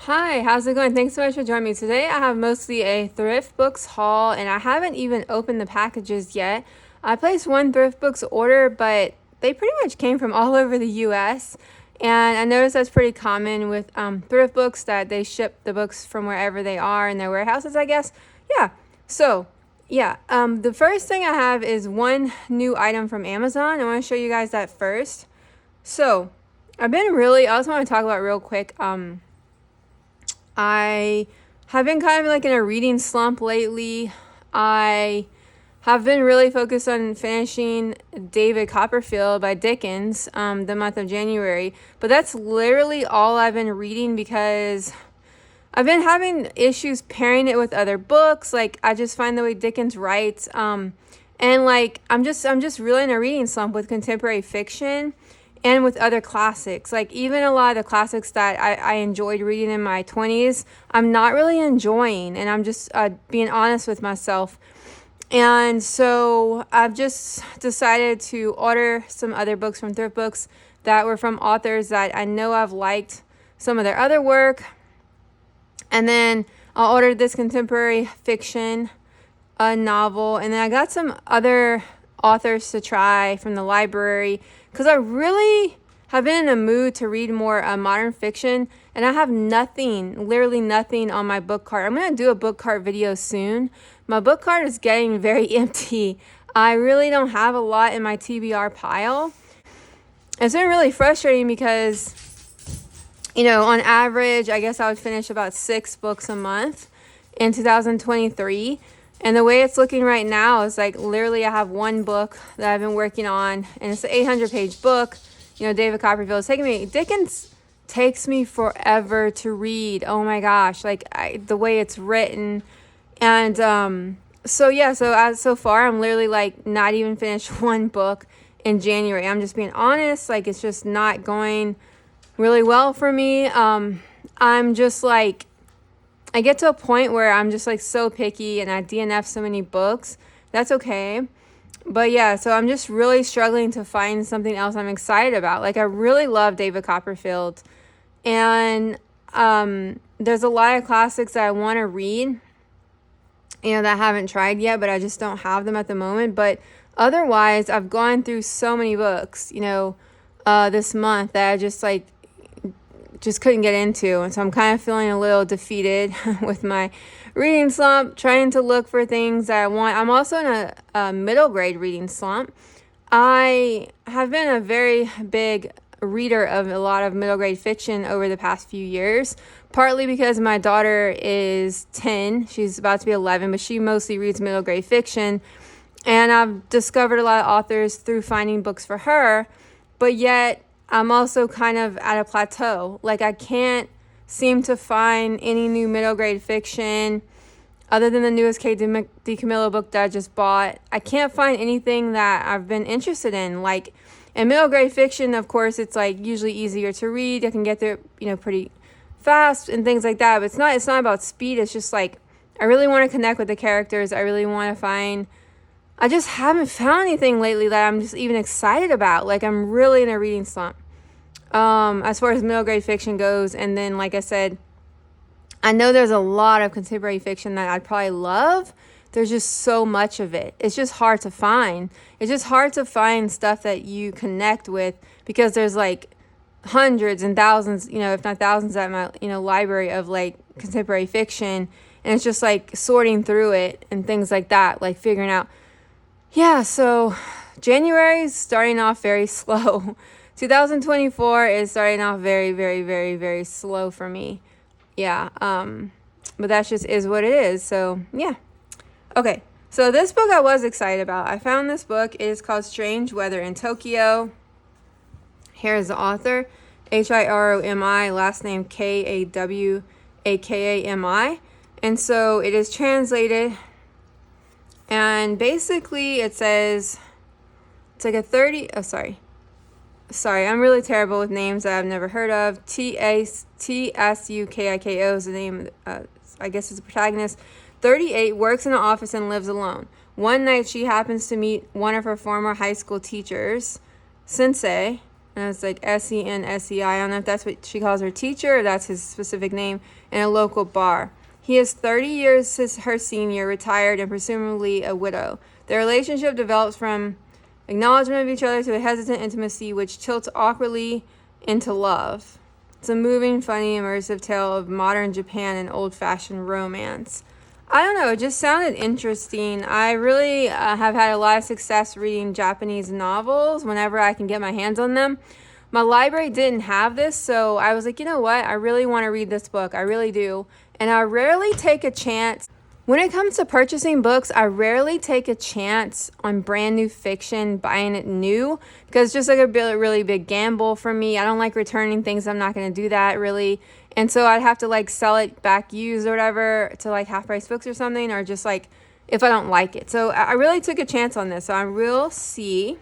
Hi, how's it going? Thanks so much for joining me. Today I have mostly a thrift books haul and I haven't even opened the packages yet. I placed one thrift books order, but they pretty much came from all over the US. And I noticed that's pretty common with thrift books that they ship the books from wherever they are in their warehouses, I guess. Yeah, so the first thing I have is one new item from Amazon. I want to show you guys that first. So I also want to talk about real quick. I have been kind of like in a reading slump lately. I have been really focused on finishing David Copperfield by Dickens the month of January. But that's literally all I've been reading because I've been having issues pairing it with other books. Like I just find the way Dickens writes, and like I'm just really in a reading slump with contemporary fiction and with other classics. Like even a lot of the classics that I enjoyed reading in my 20s, I'm not really enjoying, and I'm just being honest with myself. And so I've just decided to order some other books from thrift books that were from authors that I know I've liked some of their other work. And then I ordered this contemporary fiction, a novel, and then I got some other authors to try from the library because I really have been in a mood to read more modern fiction, and I have nothing, literally nothing on my book cart. I'm going to do a book cart video soon. My book cart is getting very empty. I really don't have a lot in my TBR pile. It's been really frustrating because, on average, I guess I would finish about 6 books a month in 2023. And the way it's looking right now is like literally I have one book that I've been working on, and it's an 800-page book. David Copperfield is taking me. Dickens takes me forever to read. Oh my gosh, the way it's written. And so far I'm literally like not even finished one book in January. I'm just being honest, like it's just not going really well for me. I'm just like, I get to a point where I'm just like so picky and I DNF so many books. That's okay. But yeah, so I'm just really struggling to find something else I'm excited about. Like I really love David Copperfield, and there's a lot of classics that I want to read, that I haven't tried yet, but I just don't have them at the moment. But otherwise, I've gone through so many books, this month that I just couldn't get into. And so I'm kind of feeling a little defeated with my reading slump, trying to look for things that I want. I'm also in a middle grade reading slump. I have been a very big reader of a lot of middle grade fiction over the past few years, partly because my daughter is 10. She's about to be 11, but she mostly reads middle grade fiction. And I've discovered a lot of authors through finding books for her, but yet I'm also kind of at a plateau. Like I can't seem to find any new middle grade fiction other than the newest Kate DiCamillo book that I just bought. I can't find anything that I've been interested in. Like in middle grade fiction, of course, it's like usually easier to read. I can get there, pretty fast and things like that. But it's not about speed. It's just like I really want to connect with the characters. I really want to find. I just haven't found anything lately that I'm just even excited about. Like I'm really in a reading slump as far as middle grade fiction goes. And then, like I said, I know there's a lot of contemporary fiction that I'd probably love. There's just so much of it. It's just hard to find. It's just hard to find stuff that you connect with because there's like hundreds and thousands, if not thousands at my, library of like contemporary fiction. And it's just like sorting through it and things like that, like figuring out. Yeah, so January is starting off very slow. 2024 is starting off very, very, very, very slow for me. Yeah, but that just is what it is. So, yeah. Okay, so this book I was excited about. I found this book. It is called Strange Weather in Tokyo. Here's the author, Hiromi, last name Kawakami. And so it is translated. And basically it says, it's like sorry, I'm really terrible with names that I've never heard of. Tsukiko is the name, I guess it's the protagonist. 38, works in an office and lives alone. One night she happens to meet one of her former high school teachers, Sensei, and it's like Sensei. I don't know if that's what she calls her teacher or that's his specific name, in a local bar. He is 30 years her senior, retired, and presumably a widow. Their relationship develops from acknowledgement of each other to a hesitant intimacy, which tilts awkwardly into love. It's a moving, funny, immersive tale of modern Japan and old-fashioned romance. I don't know, it just sounded interesting. I really have had a lot of success reading Japanese novels whenever I can get my hands on them. My library didn't have this, so I was like, you know what? I really want to read this book. I really do. And I rarely take a chance. When it comes to purchasing books, I rarely take a chance on brand new fiction, buying it new, because it's just like a really big gamble for me. I don't like returning things. I'm not going to do that really. And so I'd have to like sell it back used or whatever to like Half Price Books or something, or just like if I don't like it. So I really took a chance on this. So I will see.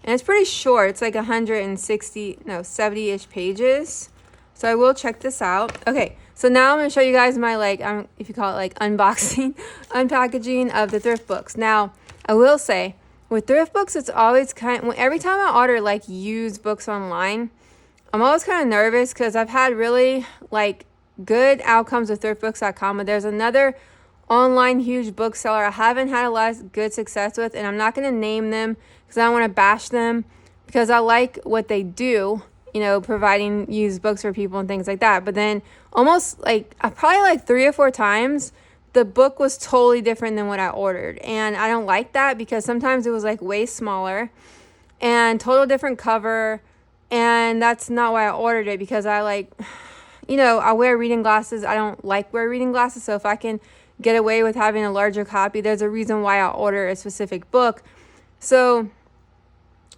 And it's pretty short. It's like 70-ish pages. So I will check this out. Okay, so now I'm going to show you guys my, like, if you call it like unboxing, unpackaging of the thrift books. Now, I will say, with thrift books, it's always every time I order like used books online, I'm always kind of nervous because I've had really like good outcomes with thriftbooks.com, but there's another online huge bookseller I haven't had a lot of good success with, and I'm not going to name them because I don't want to bash them, because I like what they do, you know, providing used books for people and things like that. But then almost like probably like 3 or 4 times the book was totally different than what I ordered, and I don't like that because sometimes it was like way smaller and total different cover, and that's not why I ordered it, because I like, you know, I wear reading glasses. I don't like wear reading glasses, so if I can get away with having a larger copy, there's a reason why I order a specific book. So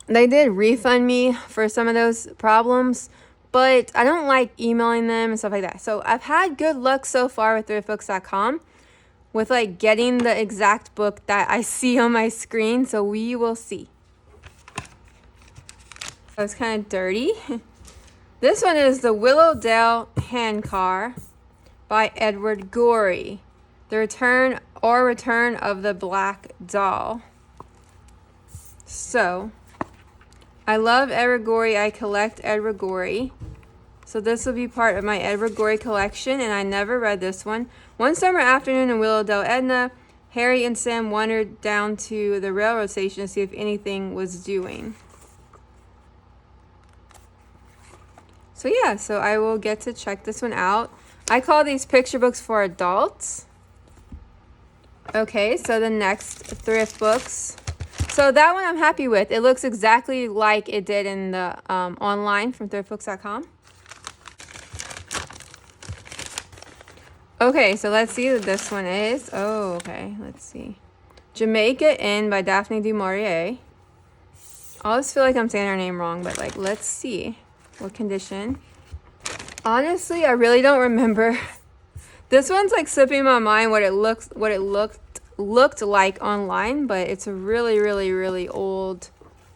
they did refund me for some of those problems, but I don't like emailing them and stuff like that. So I've had good luck so far with thriftbooks.com with like getting the exact book that I see on my screen. So we will see. That was kind of dirty. This one is The Willowdale Handcar by Edward Gorey. The Return of the Black Doll. So, I love Edward Gorey. I collect Edward Gorey. So this will be part of my Edward Gorey collection, and I never read this one. One summer afternoon in Willowdale, Edna, Harry, and Sam wandered down to the railroad station to see if anything was doing. So yeah, so I will get to check this one out. I call these picture books for adults. Okay, so the next thrift books. So that one I'm happy with. It looks exactly like it did in the online from thriftbooks.com. Okay, so let's see what this one is. Oh, okay, let's see. Jamaica Inn by Daphne du Maurier. I always feel like I'm saying her name wrong, but like, let's see what condition. Honestly, I really don't remember. This one's like slipping my mind what it looked like online, but it's a really old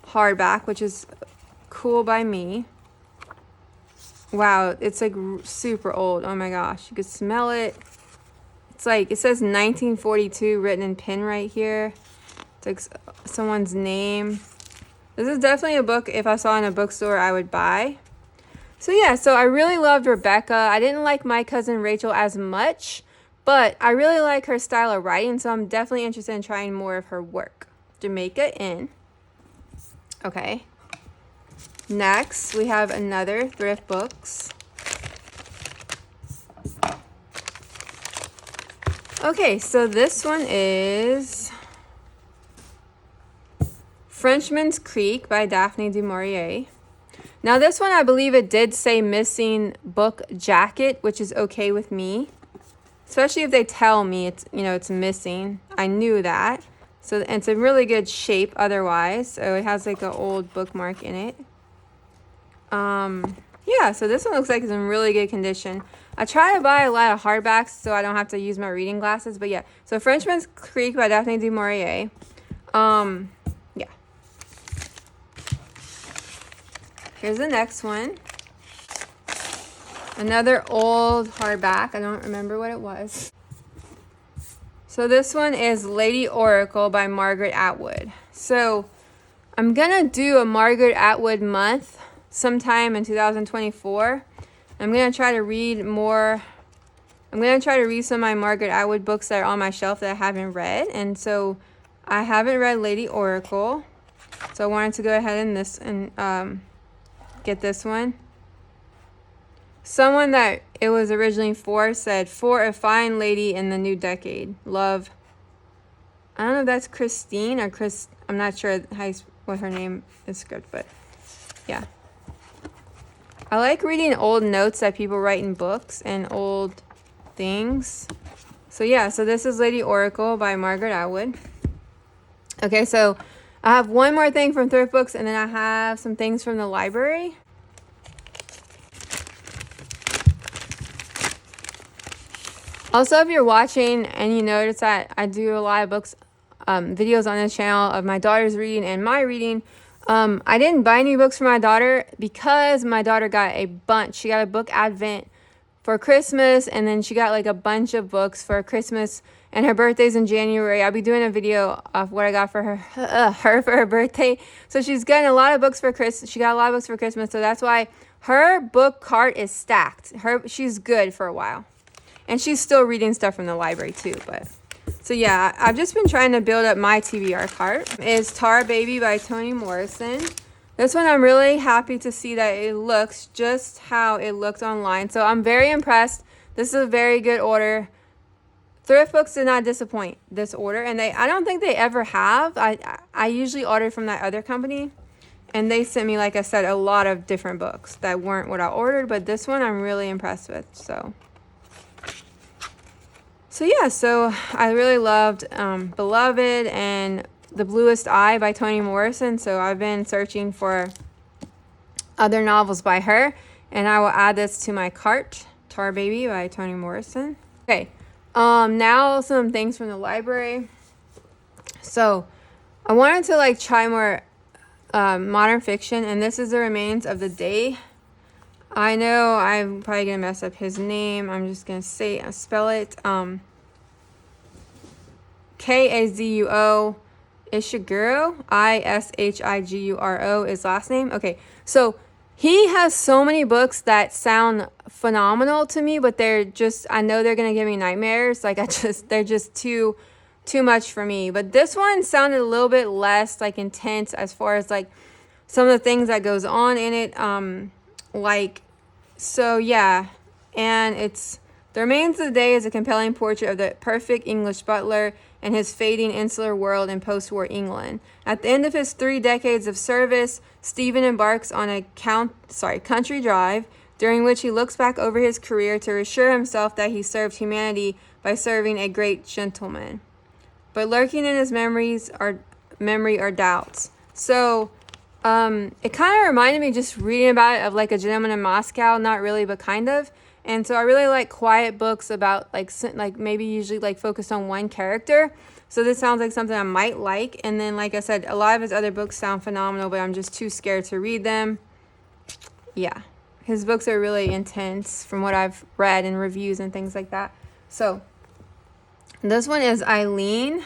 hardback, which is cool by me. Wow, it's like super old. Oh my gosh, you could smell it. It's like, it says 1942 written in pen right here. It's like someone's name. This is definitely a book if I saw in a bookstore I would buy. So yeah, so I really loved Rebecca. I didn't like My Cousin Rachel as much, but I really like her style of writing, so I'm definitely interested in trying more of her work. Jamaica Inn. Okay. Next, we have another thrift books. Okay, so this one is Frenchman's Creek by Daphne du Maurier. Now this one, I believe it did say missing book jacket, which is okay with me. Especially if they tell me it's, you know, it's missing. I knew that. So it's in really good shape otherwise. So it has like an old bookmark in it. Yeah, so this one looks like it's in really good condition. I try to buy a lot of hardbacks so I don't have to use my reading glasses. But yeah, so Frenchman's Creek by Daphne du Maurier. Yeah. Here's the next one. Another old hardback. I don't remember what it was. So this one is Lady Oracle by Margaret Atwood. So I'm going to do a Margaret Atwood month sometime in 2024. I'm going to try to read more. I'm going to try to read some of my Margaret Atwood books that are on my shelf that I haven't read. And so I haven't read Lady Oracle. So I wanted to go ahead and get this one. Someone that it was originally for said, "For a fine lady in the new decade. Love." I don't know if that's Christine or Chris. I'm not sure what her name is script, but yeah. I like reading old notes that people write in books and old things. So yeah, so this is Lady Oracle by Margaret Atwood. Okay, so I have one more thing from Thrift Books, and then I have some things from the library. Also, if you're watching and you notice that I do a lot of books, videos on this channel of my daughter's reading and my reading, I didn't buy any books for my daughter because my daughter got a bunch. She got a book advent for Christmas, and then she got like a bunch of books for Christmas, and her birthday's in January. I'll be doing a video of what I got for her for her birthday. So she's getting a lot of books for Christmas. She got a lot of books for Christmas, so that's why her book cart is stacked. She's good for a while. And she's still reading stuff from the library too, but so yeah, I've just been trying to build up my TBR cart. It's Tar Baby by Toni Morrison. This one I'm really happy to see that it looks just how it looked online. So I'm very impressed. This is a very good order. Thrift Books did not disappoint this order, and I don't think they ever have. I usually order from that other company, and they sent me, like I said, a lot of different books that weren't what I ordered, but this one I'm really impressed with. So yeah, so I really loved Beloved and The Bluest Eye by Toni Morrison. So I've been searching for other novels by her, and I will add this to my cart. Tar Baby by Toni Morrison. Okay, now some things from the library. So I wanted to try more modern fiction, and this is The Remains of the Day. I know I'm probably gonna mess up his name. I'm just gonna spell it. Kazuo Ishiguro. Ishiguro is last name. Okay, so he has so many books that sound phenomenal to me, but I know they're gonna give me nightmares. They're just too much for me. But this one sounded a little bit less intense as far as some of the things that goes on in it. So yeah, and it's The Remains of the Day is a compelling portrait of the perfect English butler and his fading insular world in post-war England. At the end of his 3 decades of service, Stephen embarks on a country drive, during which he looks back over his career to reassure himself that he served humanity by serving a great gentleman. But lurking in his memory are doubts. So it kind of reminded me, just reading about it, of A Gentleman in Moscow. Not really, but kind of. And so I really like quiet books about maybe usually focused on one character. So this sounds like something I might like. And then, like I said, a lot of his other books sound phenomenal, but I'm just too scared to read them. Yeah, his books are really intense from what I've read in reviews and things like that. So this one is Eileen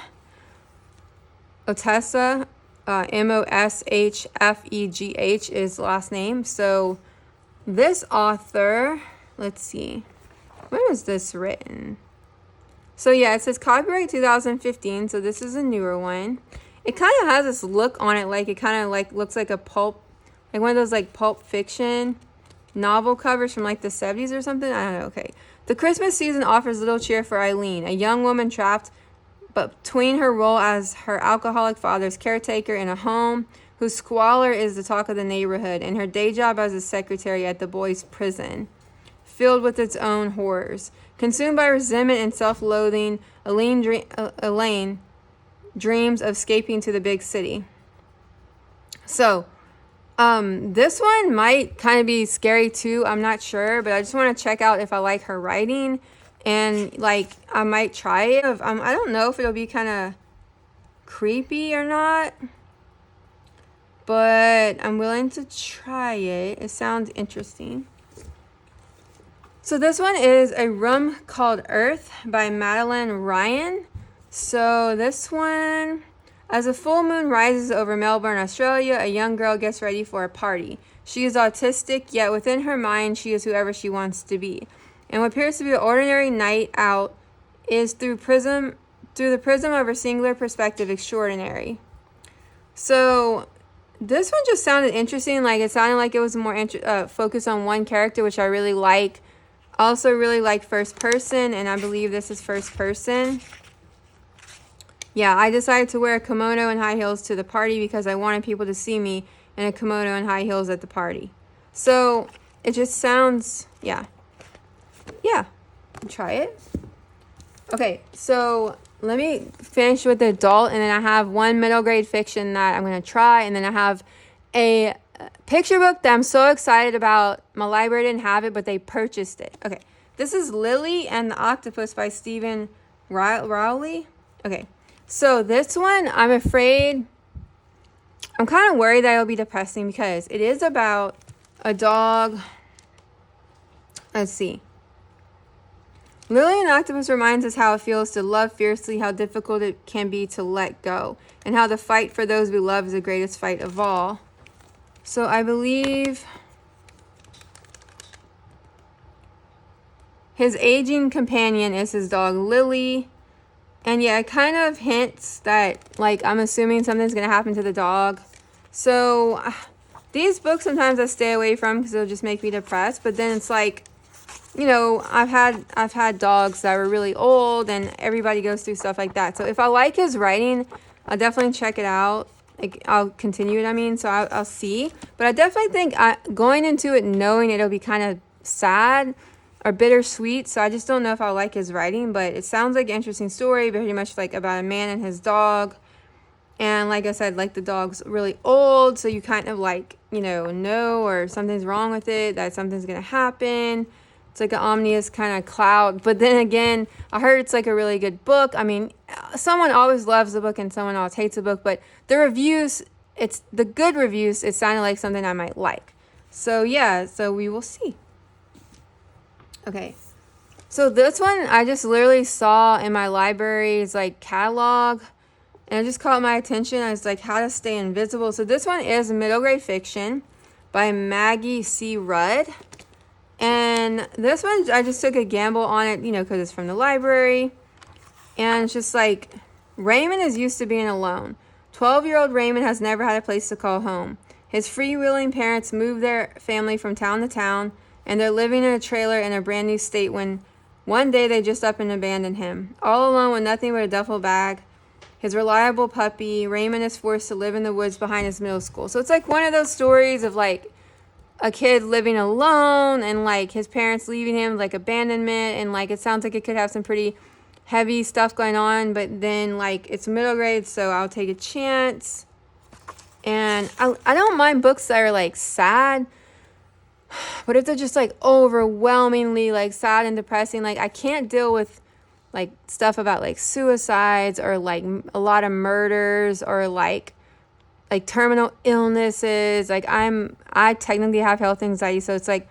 Otessa. Moshfegh is last name. So this author, let's see, when was this written? So yeah, it says copyright 2015. So this is a newer one. It kind of has this look on it, it kind of looks like a pulp, one of those pulp fiction novel covers from the 70s or something. I don't know. Okay, the Christmas season offers little cheer for Eileen, a young woman trapped between her role as her alcoholic father's caretaker in a home whose squalor is the talk of the neighborhood, and her day job as a secretary at the boys' prison, filled with its own horrors. Consumed by resentment and self-loathing, Elaine dreams of escaping to the big city. So, this one might kind of be scary too. I'm not sure, but I just want to check out if I like her writing. And I might try it. I don't know if it'll be kind of creepy or not, but I'm willing to try it. It sounds interesting. So this one is A Room Called Earth by Madeline Ryan. So this one, as a full moon rises over Melbourne, Australia, a young girl gets ready for a party. She is autistic, yet within her mind, she is whoever she wants to be. And what appears to be an ordinary night out is through the prism of her singular perspective extraordinary. So this one just sounded interesting. Like, it sounded like it was more focused on one character, which I really like. I also really like first person, and I believe this is first person. Yeah, I decided to wear a kimono and high heels to the party because I wanted people to see me in a kimono and high heels at the party. So it just sounds, yeah, try it. Okay, so let me finish with the adult, and then I have one middle grade fiction that I'm going to try, and then I have a picture book that I'm so excited about. My library didn't have it, but they purchased it. Okay, this is Lily and the Octopus by Stephen Rowley. Okay, so this one, I'm afraid, I'm kind of worried that it'll be depressing because it is about a dog. Let's see. Lily and Octopus reminds us how it feels to love fiercely, how difficult it can be to let go, and how the fight for those we love is the greatest fight of all. So I believe his aging companion is his dog Lily. And yeah, it kind of hints that, like, I'm assuming something's going to happen to the dog. So these books sometimes I stay away from because it'll just make me depressed. But then it's like, you know, I've had dogs that were really old, and everybody goes through stuff like that. So if I like his writing, I'll definitely check it out. Like, I'll continue it, I mean, so I'll see. But I definitely think going into it knowing it'll be kind of sad or bittersweet, so I just don't know if I'll like his writing, but it sounds like an interesting story, pretty much like about a man and his dog. And like I said, like, the dog's really old, so you kind of like, you know or something's wrong with it, that something's gonna happen. It's like an ominous kind of cloud. But then again, I heard it's like a really good book. I mean, someone always loves a book and someone always hates a book, but the reviews, it's the good reviews, it sounded like something I might like. So yeah, so we will see. Okay, so this one I just literally saw in my library's like catalog, and it just caught my attention. I was like, How to Stay Invisible. So this one is middle grade fiction by Maggie C. Rudd. And this one, I just took a gamble on it, because it's from the library. And it's just like, Raymond is used to being alone. 12-year-old Raymond has never had a place to call home. His freewheeling parents moved their family from town to town, and they're living in a trailer in a brand new state when one day they just up and abandoned him. All alone with nothing but a duffel bag, his reliable puppy, Raymond is forced to live in the woods behind his middle school. So it's like one of those stories of like a kid living alone and like his parents leaving him, like abandonment, and like it sounds like it could have some pretty heavy stuff going on, but then like it's middle grade, so I'll take a chance. And I don't mind books that are like sad, but if they're just like overwhelmingly like sad and depressing, like I can't deal with like stuff about like suicides or like a lot of murders or like terminal illnesses. Like I technically have health anxiety, so it's like,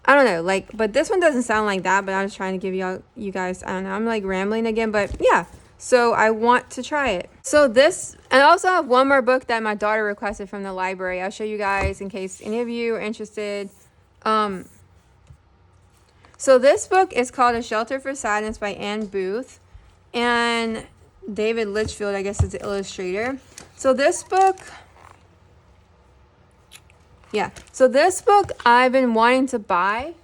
I don't know, like, but this one doesn't sound like that, but I was trying to give you guys, I don't know, I'm like rambling again, but yeah, so I want to try it. So this, and I also have one more book that my daughter requested from the library. I'll show you guys in case any of you are interested. So this book is called A Shelter for Sadness by Anne Booth, and David Litchfield, I guess, is the illustrator. So this book, I've been wanting to buy.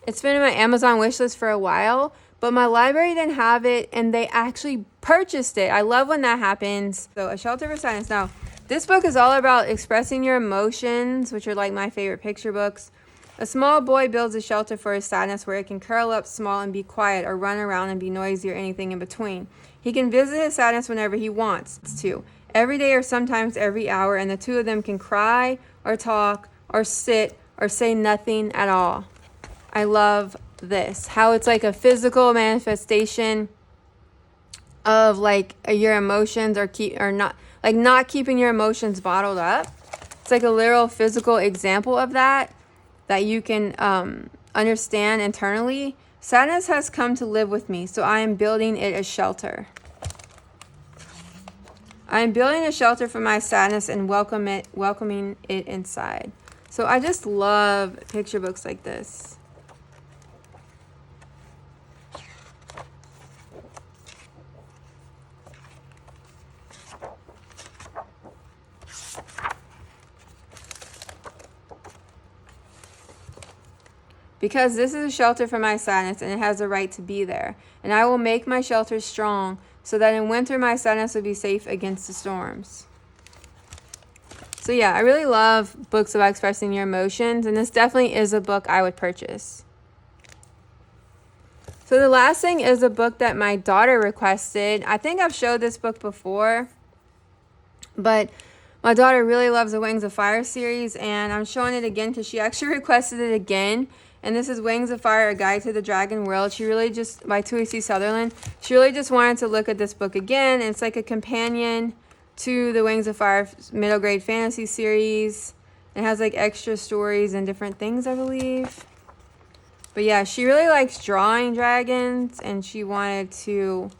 It's been in my Amazon wishlist for a while, but my library didn't have it, and they actually purchased it. I love when that happens. So A Shelter for Sadness. Now, this book is all about expressing your emotions, which are like my favorite picture books. A small boy builds a shelter for his sadness where it can curl up small and be quiet, or run around and be noisy, or anything in between. He can visit his sadness whenever he wants to, every day or sometimes every hour, and the two of them can cry or talk or sit or say nothing at all. I love this. How it's like a physical manifestation of like your emotions, or not keeping your emotions bottled up. It's like a literal physical example of that you can understand internally. Sadness has come to live with me, so I am building it a shelter. I am building a shelter for my sadness and welcoming it inside. So I just love picture books like this. Because this is a shelter for my sadness, and it has a right to be there. And I will make my shelter strong, so that in winter my sadness will be safe against the storms. So yeah, I really love books about expressing your emotions, and this definitely is a book I would purchase. So the last thing is a book that my daughter requested. I think I've showed this book before, but my daughter really loves the Wings of Fire series, and I'm showing it again because she actually requested it again. And this is Wings of Fire, A Guide to the Dragon World. She really just, by Toni Sutherland, she really just wanted to look at this book again. It's like a companion to the Wings of Fire middle grade fantasy series. It has like extra stories and different things, I believe. But yeah, she really likes drawing dragons, and she wanted to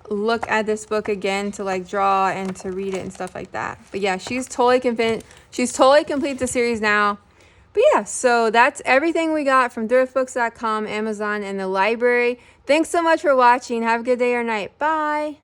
look at this book again to like draw and to read it and stuff like that. But yeah, she's totally convinced. She's totally complete the series now. But yeah, so that's everything we got from thriftbooks.com, Amazon, and the library. Thanks so much for watching. Have a good day or night. Bye.